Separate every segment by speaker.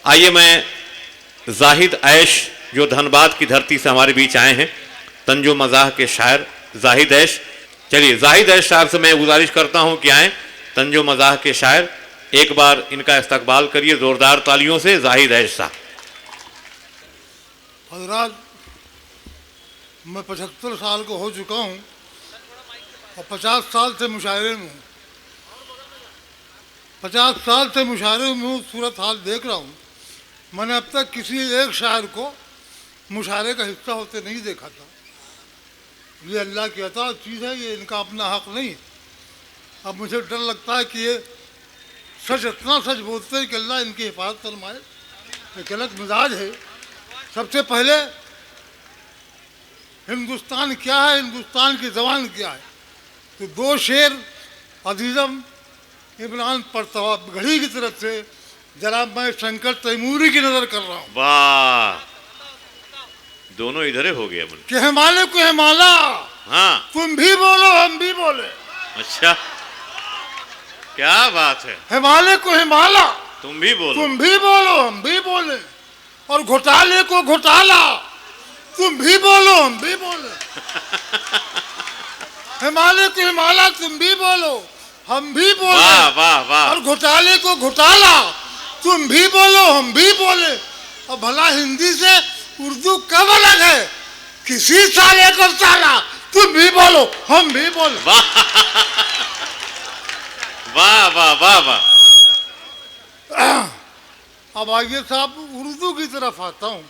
Speaker 1: आइए मैं जाहिद ऐश जो धनबाद की धरती से हमारे बीच आए हैं, तंजो मज़ाह के शायर जाहिद ऐश। चलिए जाहिद ऐश साहब से मैं गुजारिश करता हूं कि आए तंजो मज़ाह के शायर, एक बार इनका इस्तकबाल करिए जोरदार तालियों से। जाहिद ऐश साहब।
Speaker 2: हजरात, मैं 75 साल का हो चुका हूँ और 50 साल से मुशायरे में हूँ। 50 साल से मुशायरे में हूँ, सूरत हाल देख रहा हूँ। मैंने अब तक किसी एक शायर को मुशायरे का हिस्सा होते नहीं देखा था। ये अल्लाह की अता चीज़ है, ये इनका अपना हक नहीं। अब मुझे डर लगता है कि ये सच इतना सच बोलते हैं कि अल्लाह इनकी हिफाजत फरमाए। एक अलग मिजाज है। सबसे पहले हिंदुस्तान क्या है, हिंदुस्तान की ज़बान क्या है, तो दो शेर अजीज़म इमरान परतवागढ़ी की तरफ से जनाब मैं शंकर तैमूरी की नज़र कर रहा हूँ।
Speaker 1: वाह, दोनों इधर हो गए अपन।
Speaker 2: कि हिमालय को हिमाला,
Speaker 1: हाँ,
Speaker 2: तुम भी बोलो हम भी बोले।
Speaker 1: अच्छा, क्या बात है।
Speaker 2: हिमालय को हिमाला,
Speaker 1: तुम भी बोलो,
Speaker 2: तुम भी बोलो हम भी बोले। और घोटाले को घोटाला, तुम भी बोलो हम भी बोले। हिमालय को हिमाला, तुम भी बोलो हम भी बोले।
Speaker 1: वाह वाह वाह।
Speaker 2: और घोटाले को घोटाला, तुम भी बोलो हम भी बोले। और भला हिंदी से उर्दू कब अलग है? किसी साले को साला, तुम भी बोलो हम भी बोले।
Speaker 1: वाह वाह वाह वाह।
Speaker 2: अब आइए साहब, उर्दू की तरफ आता हूँ।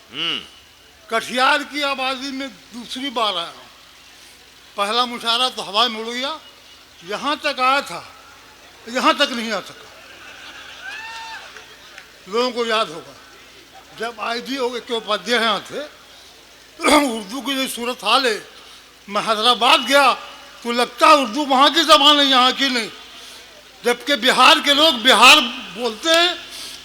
Speaker 2: कटिहार की आबादी में दूसरी बार आया हूँ। पहला मुशायरा तो हवा में उड़ गया, यहाँ तक आया था, यहाँ तक नहीं आ सका। लोगों को याद होगा जब आईजी के उपाध्याय यहाँ थे, उर्दू की जो सूरत हाल है, मैं हैदराबाद गया तो लगता उर्दू वहाँ की ज़बान है, यहाँ की नहीं। जबकि बिहार के लोग बिहार बोलते हैं,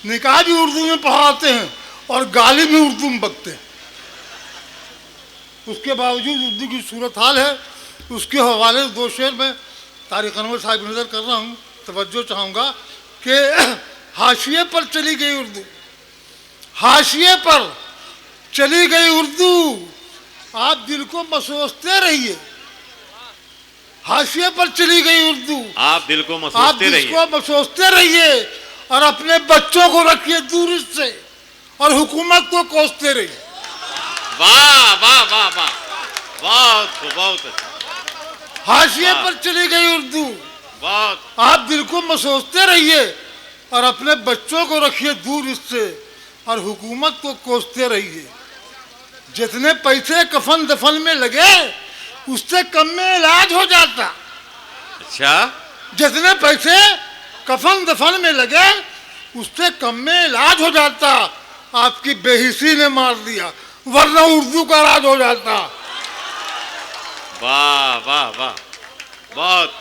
Speaker 2: निकाह भी उर्दू में पढ़ाते हैं और गाली भी उर्दू में बकते हैं। उसके बावजूद उर्दू की सूरत हाल है। उसके हवाले से दो शेर में तारिक अनवर साहब की नज़र कर रहा हूँ। तवज्जो चाहूँगा कि हाशिए पर चली गई उर्दू, हाशिए पर चली गई उर्दू, आप दिल को मसोसते रहिए। हाशिए पर चली गई उर्दू,
Speaker 1: आप दिल को
Speaker 2: मसोसते रहिए और अपने बच्चों को रखिए दूर इससे और हुकूमत को कोसते रहिए।
Speaker 1: वाह वाह वाह वाह, बहुत बहुत।
Speaker 2: हाशिए पर चली गई उर्दू,
Speaker 1: बहुत।
Speaker 2: आप दिल को मसोसते रहिए और अपने बच्चों को रखिए दूर इससे और हुकूमत को कोसते रहिए। जितने पैसे कफन दफन में लगे उससे कम में इलाज हो जाता।
Speaker 1: अच्छा,
Speaker 2: जितने पैसे कफन दफन में लगे उससे कम में इलाज हो जाता। आपकी बेहिसी ने मार दिया, वरना उर्दू का राज हो जाता।
Speaker 1: वाह वाह वाह, बहुत।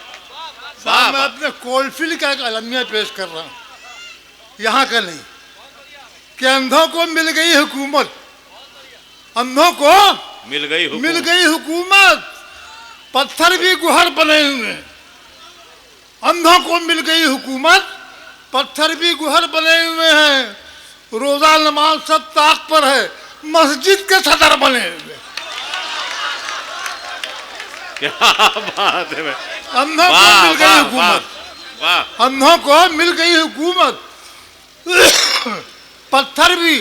Speaker 2: मैं अपने कोलफील्ड का एक अलमिया पेश कर रहा हूँ, यहाँ का नहीं, कि अंधों को मिल गई हुकूमत, अंधों को मिल गई हुकूमत, पत्थर भी गुहर बने हुए। अंधों को मिल गई हुकूमत, पत्थर भी गुहर बने हुए हैं। रोजा नमाज सब ताक पर है, मस्जिद के सदर बने हुए।
Speaker 1: क्या बात है।
Speaker 2: अंधों को मिल गई हुकूमत, अंधों को मिल गई हुकूमत, पत्थर भी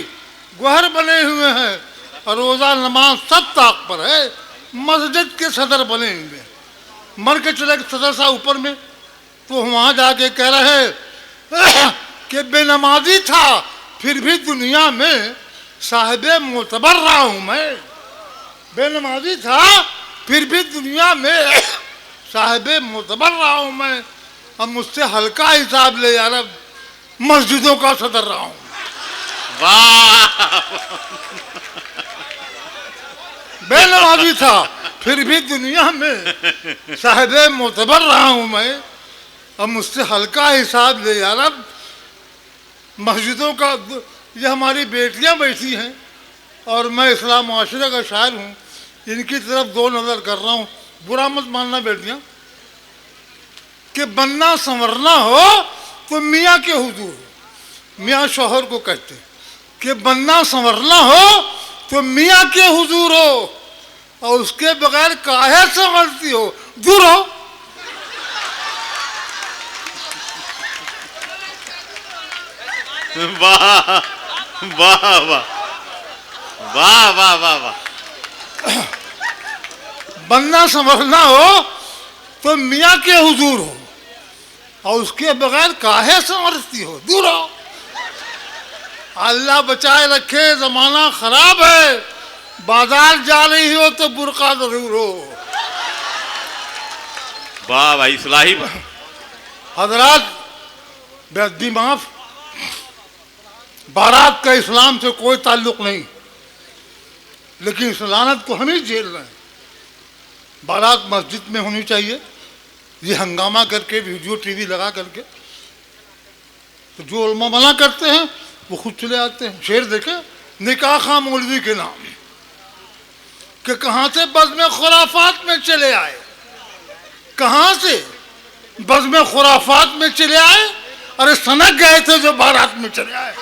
Speaker 2: गुहर बने हुए हैं और रोजा नमाज सब ताक पर है, मस्जिद के सदर बने हुए। मर के चले सदर साहब ऊपर में, तो वहाँ जाके कह रहे कि बेनमाजी था फिर भी दुनिया में साहिबे मोतबर रहा हूँ मैं। बेनमाजी था फिर भी दुनिया में साहिबे मोतबर रहा हूँ मैं। अब मुझसे हल्का हिसाब ले यार, अब मस्जिदों का सदर रहा हूँ।
Speaker 1: वाह।
Speaker 2: बेनमाजी था फिर भी दुनिया में साहिबे मोतबर रहा हूँ मैं। अब मुझसे हल्का हिसाब ले यार, अब मस्जिदों का। ये हमारी बेटियां बैठी हैं और मैं इस्लाम माशरे का शायर हूँ, इनकी तरफ दो नज़र कर रहा हूँ। बुरा मत मानना बेटियां, कि बनना संवरना हो तो मियाँ के हुजूर, मियाँ शौहर को कहते हैं, कि बनना संवरना हो तो मियाँ के हुजूर हो, और उसके बगैर काहे संवरती हो, दूर हो।
Speaker 1: वाह वाह वाह वाह वाह वाह वाह।
Speaker 2: बनना संवरना हो तो मियाँ के हुजूर हो, और उसके बगैर काहे संवरती हो, दूर हो। अल्लाह बचाए रखे, जमाना खराब है, बाजार जा रही हो तो बुर्का जरूर हो।
Speaker 1: वाह भाई इस्लाही।
Speaker 2: हजरात बेअदबी माफ, बारात का इस्लाम से कोई ताल्लुक नहीं, लेकिन इस लानत को हम ही झेल रहे हैं। बारात मस्जिद में होनी चाहिए, ये हंगामा करके वीडियो टीवी लगा करके, तो जो उलमा मना करते हैं वो खुद चले आते हैं। शेर देखे, निकाह खां मौलवी के नाम, कि कहाँ से बज़्म खुराफात में चले आए, कहाँ से बज़्म खुराफात में चले आए। अरे सनक गए थे जो बारात में चले आए,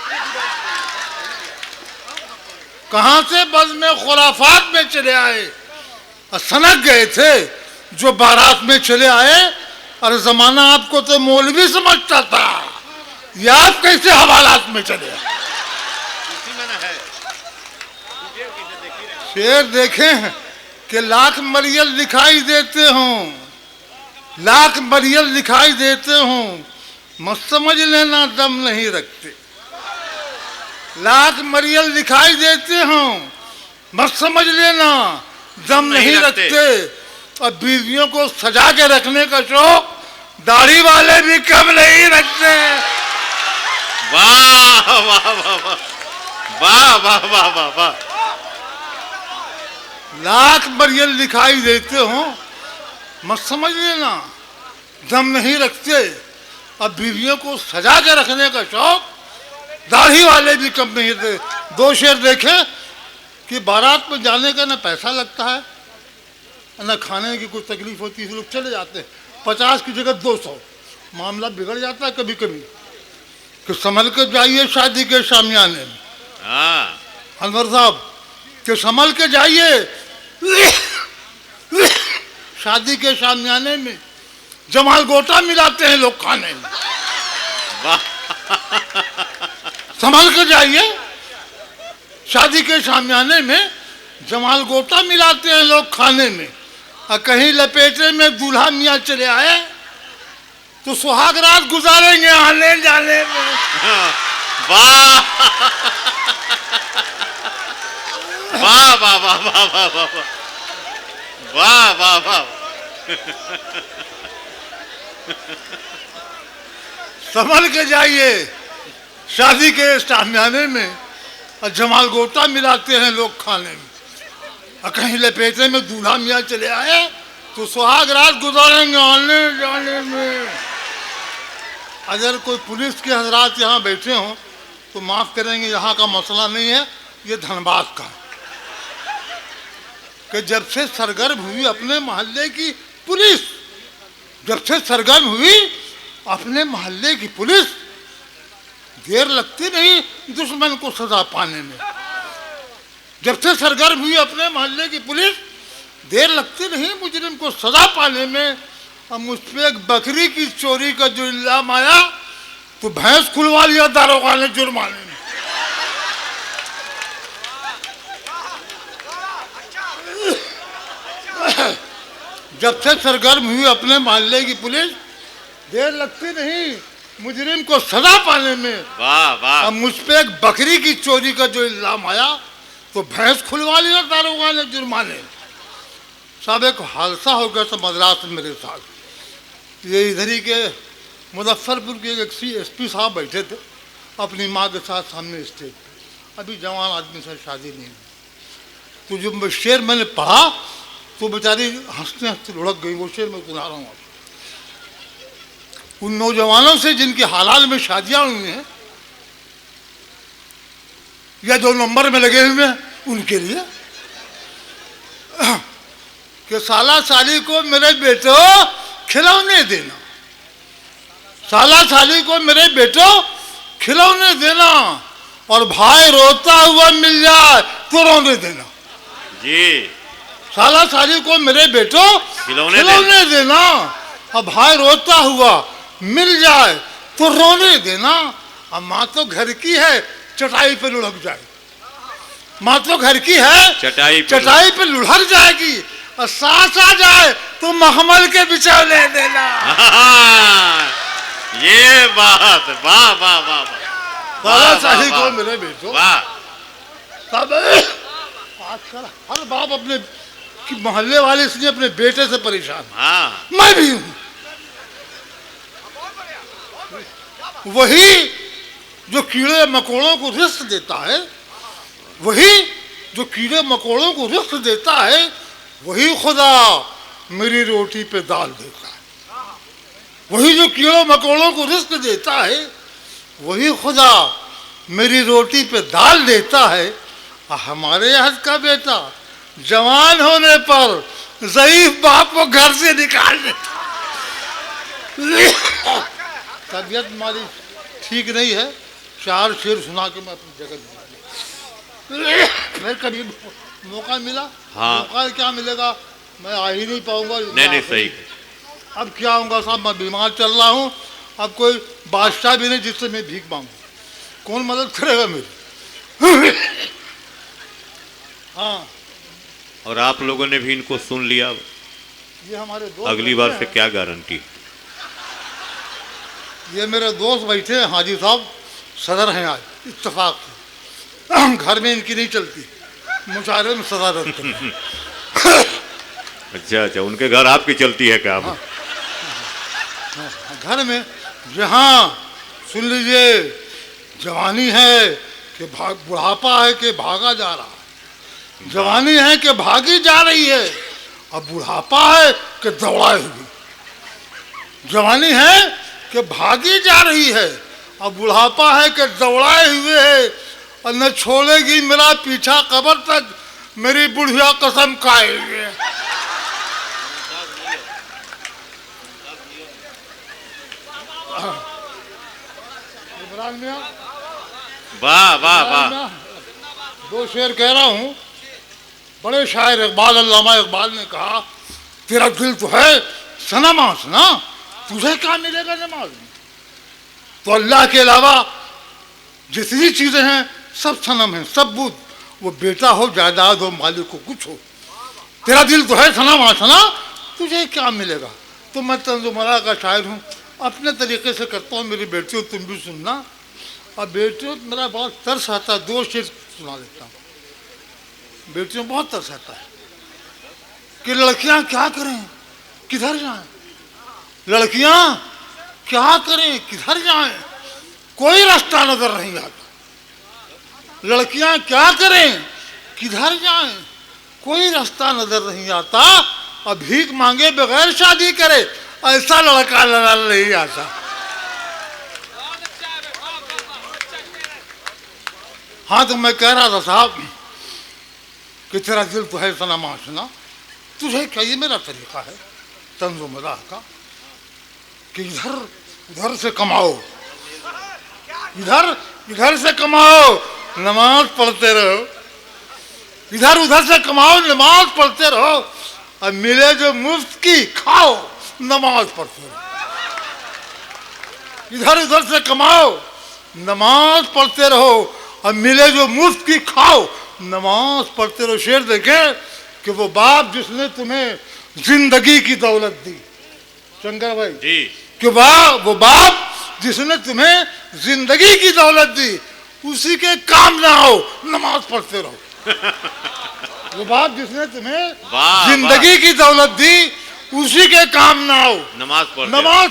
Speaker 2: कहाँ से बज़्म खुराफात में चले आए और सनक गए थे जो बारात में चले आए। अरे जमाना आपको तो मौलवी समझता था, ये आप कैसे हवालात में चले आए। शेर देखे हैं कि लाख मरियल दिखाई देते हों, लाख मरियल दिखाई देते हों, मत समझ लेना दम नहीं रखते। लाख मरियल दिखाई देते हों, मत समझ लेना दम नहीं रखते। और बीवियों को सजा के रखने का शौक दाढ़ी वाले भी कम नहीं रखते।
Speaker 1: वाह वाह वाह वाह वाह वाह वाह वाह।
Speaker 2: लाख मरियल दिखाई देते हो, मत समझ लेना दम नहीं रखते। अब बीवियों को सजा के रखने का शौक दाढ़ी वाले भी कम नहीं थे। दो शेर देखे कि बारात में जाने का ना पैसा लगता है ना खाने की कोई तकलीफ होती है, लोग चले जाते हैं। 50 की जगह 200, मामला बिगड़ जाता है कभी कभी। कि संभल के जाइए शादी के शामियाने में।
Speaker 1: हाँ
Speaker 2: अनवर साहब कि संभल के जाइए शादी के शामियाने में, जमाल गोटा मिलाते हैं लोग खाने में। संभल के जाइए शादी के शामियाने में, जमाल गोटा मिलाते हैं लोग खाने में। और कहीं लपेटे में दूल्हा मियाँ चले आए तो सुहाग रात गुजारेंगे आने जाने में।
Speaker 1: वाह वाह वाह वाह वाह वाह वाह वाह वाह वाह।
Speaker 2: संभल के जाइए शादी के शामियाने में, और जमाल गोटा मिलाते हैं लोग खाने में। और कहीं लपेटे में दूल्हा मियाँ चले आए तो सुहाग रात गुजारेंगे आने जाने में। अगर कोई पुलिस के हजरात यहाँ बैठे हों तो माफ़ करेंगे, यहाँ का मसला नहीं है, ये धनबाद का। कि जब से सरगर्म हुई अपने मोहल्ले की पुलिस, जब से सरगर्म हुई अपने मोहल्ले की पुलिस, देर लगती नहीं दुश्मन को सजा पाने में। जब से सरगर्म हुई अपने मोहल्ले की पुलिस, देर लगती नहीं मुजरिम को सजा पाने में। अब मुझ पर एक बकरी की चोरी का जो इल्जाम आया तो भैंस खुलवा लिया दारोगा ने जुर्माने में। जब से सरगर्म हुई अपने मोहल्ले की पुलिस, देर लगती नहीं मुजरिम को सजा पाने में।
Speaker 1: वाह वाह।
Speaker 2: अब मुझ पे एक बकरी की चोरी का जो इल्जाम आया तो भैंस खुलवा लिया दारोगा ने जुर्माने। साहब एक हादसा हो गया था मद्रास में मेरे साथ। ये इधर ही के मुजफ्फरपुर के एक SP साहब बैठे थे अपनी माँ के साथ सामने स्टेज पे। अभी जवान आदमी से शादी नहीं हुई। तो जो शेर मैंने पढ़ा तो बेचारी हंसते हंसते लुढ़क गई। वो शेर मैं सुना रहा हूँ। उन नौजवानों से जिनके हालाल में शादियाँ हुई हैं या जो नंबर में लगे हुए हैं उनके लिए कि साला साली को मेरे बेटो खिलौने देना, साला साली को मेरे बेटो खिलौने देना। और भाई रोता हुआ मिल जाए तो रोने देना।
Speaker 1: जी,
Speaker 2: साला साली को मेरे बेटो खिलौने देना, और भाई रोता हुआ मिल जाए तो रोने देना। अब माँ तो घर की है, चटाई पे लुढ़क जाए। माँ तो घर की है, चटाई पे लुढ़क जाएगी, और सास आ जाए तो मखमल के बिछौने देना।
Speaker 1: ये बात, वाह वाह वाह
Speaker 2: साला साली को मेरे बेटो।
Speaker 1: वाह।
Speaker 2: तब आजकल हर बाप अपने मोहल्ले वाले इसलिए अपने बेटे से परेशान।
Speaker 1: हाँ,
Speaker 2: मैं भी हूं। वही जो कीड़े मकोड़ों को रिस्क देता है, वही जो कीड़े मकोड़ों को रिस्क देता है, वही खुदा मेरी रोटी पे दाल देता है। वही जो कीड़े मकोड़ों को रिस्क देता है, वही खुदा मेरी रोटी पे दाल देता है। हमारे यहाँ का बेटा जवान होने पर ज़ईफ बाप को घर से निकाल देता। तबीयत हमारी ठीक नहीं है, 4 शेर सुना के मैं अपनी जगह फिर कभी मौका मिला।
Speaker 1: हाँ।
Speaker 2: मौका क्या मिलेगा, मैं आ ही नहीं पाऊंगा।
Speaker 1: नहीं सही।
Speaker 2: अब क्या होगा साहब, मैं बीमार चल रहा हूँ। अब कोई बादशाह भी नहीं जिससे मैं भीख मांगू, कौन मदद करेगा मेरी। हाँ,
Speaker 1: और आप लोगों ने भी इनको सुन लिया,
Speaker 2: ये हमारे दोस्त
Speaker 1: अगली बार से क्या गारंटी।
Speaker 2: ये मेरे दोस्त बैठे हैं, हाजी साहब सदर हैं आज इत्तेफाक से। घर में इनकी नहीं चलती, मुशायरे में सदारत करते।
Speaker 1: अच्छा, उनके घर आपकी चलती है क्या।
Speaker 2: हाँ, घर में जहाँ सुन लीजिए, जवानी है कि बुढ़ापा है कि भागा जा रहा है, जवानी है कि भागी जा रही है, अब बुढ़ापा है कि दौड़ाए हुई। जवानी है कि भागी जा रही है, अब बुढ़ापा है कि दौड़ाए हुए है, और न छोड़ेगी मेरा पीछा कब्र तक मेरी बुढ़िया कसम खाए हुए है।
Speaker 1: वाह वाह वाह।
Speaker 2: 2 शेर कह रहा हूँ। बड़े शायर इकबाल, अल्लामा इकबाल ने कहा, तेरा दिल तो है सनमास ना, तुझे क्या मिलेगा नमाज में। तो अल्लाह के अलावा जितनी चीजें हैं सब सनम हैं, सब बुत। वो बेटा हो, जायदाद हो, मालिक हो, कुछ हो, तेरा दिल तो है सनमास ना, तुझे क्या मिलेगा। तो मैं तंजुमरा का शायर हूँ, अपने तरीके से करता हूँ। मेरी बेटियों तुम भी सुनना। और बेटियों मेरा बहुत तरस आता है, 2 शेर सुना देता हूँ। बेटियों बहुत तरस आता है कि लड़कियां क्या करें, किधर जाएं। लड़कियां क्या करें, किधर जाएं, कोई रास्ता नजर नहीं आता। लड़कियां क्या करें, किधर जाएं, कोई रास्ता नजर नहीं आता। और भीख मांगे बगैर शादी करे, ऐसा लड़का नजर नहीं आता। हाँ, तो मैं कह रहा था साहब कि तेरा दिल तो है सनमास ना, तुझे क्या। ये मेरा तरीका है तंज़ो मज़ाह का कि इधर उधर से कमाओ, इधर से कमाओ, नमाज पढ़ते रहो। इधर उधर से कमाओ, नमाज पढ़ते रहो, और मिले जो मुफ्त की खाओ, नमाज पढ़ते रहो। इधर उधर से कमाओ, नमाज पढ़ते रहो, और मिले जो मुफ्त की खाओ, नमाज पढ़ते रहो। शेर देखे कि वो बाप जिसने तुम्हें जिंदगी की दौलत दी, शंकर भाई
Speaker 1: जी,
Speaker 2: कि वो बाप जिसने तुम्हें जिंदगी की दौलत दी, उसी के काम ना हो, नमाज पढ़ते रहो। वो बाप जिसने तुम्हें जिंदगी की दौलत दी, उसी के काम ना हो, नमाज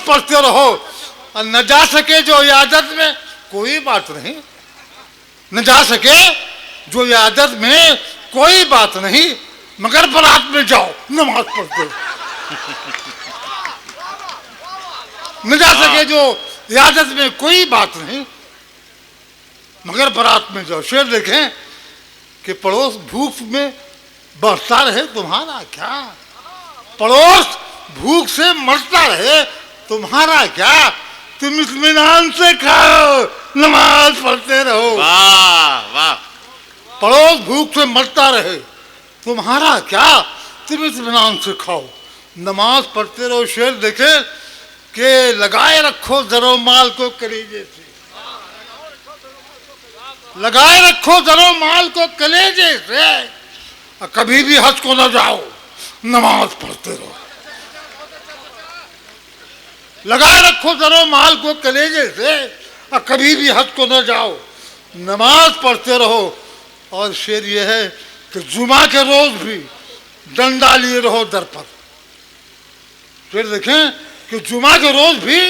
Speaker 2: पढ़ते रहो। और न जा सके जो इयादत में, कोई बात नहीं, न जा सके जो इयादत में कोई बात नहीं, मगर बारात में जाओ, नमाज पढ़ते रहो। न जा सके जो इयादत में कोई बात नहीं, मगर बारात में जाओ। शेर देखें कि पड़ोस भूख में बढ़ता रहे तुम्हारा क्या, पड़ोस भूख से मरता रहे तुम्हारा क्या, तुम इत्मीनान से खाओ, नमाज पढ़ते रहो।
Speaker 1: वाह वाह।
Speaker 2: पड़ोस भूख से मरता रहे, तुम्हारा क्या, तुम इत्मीनान से खाओ। नमाज पढ़ते रहो। शेर देखे कि लगाए रखो जरो माल को कलेजे से, लगाए रखो जरो माल को कलेजे से, और कभी भी हज को न जाओ, नमाज पढ़ते रहो। लगाए रखो जरो माल को कलेजे से, और कभी भी हज को न जाओ, नमाज पढ़ते रहो। और शेर यह है कि जुमा के रोज भी डंडा लिए रहो दर पर। फिर देखें कि जुमा के रोज भी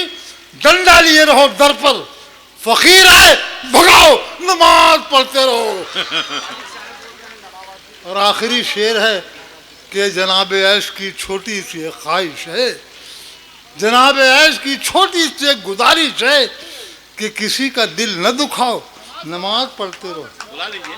Speaker 2: डंडा लिए रहो दर पर, फकीर आए भगाओ, नमाज पढ़ते रहो। और आखिरी शेर है कि जनाब ऐश की छोटी सी एक ख्वाहिश है, जनाब ऐश की छोटी सी एक गुजारिश है कि किसी का दिल न दुखाओ, नमाज पढ़ते रहो।
Speaker 1: बुला लीजिए।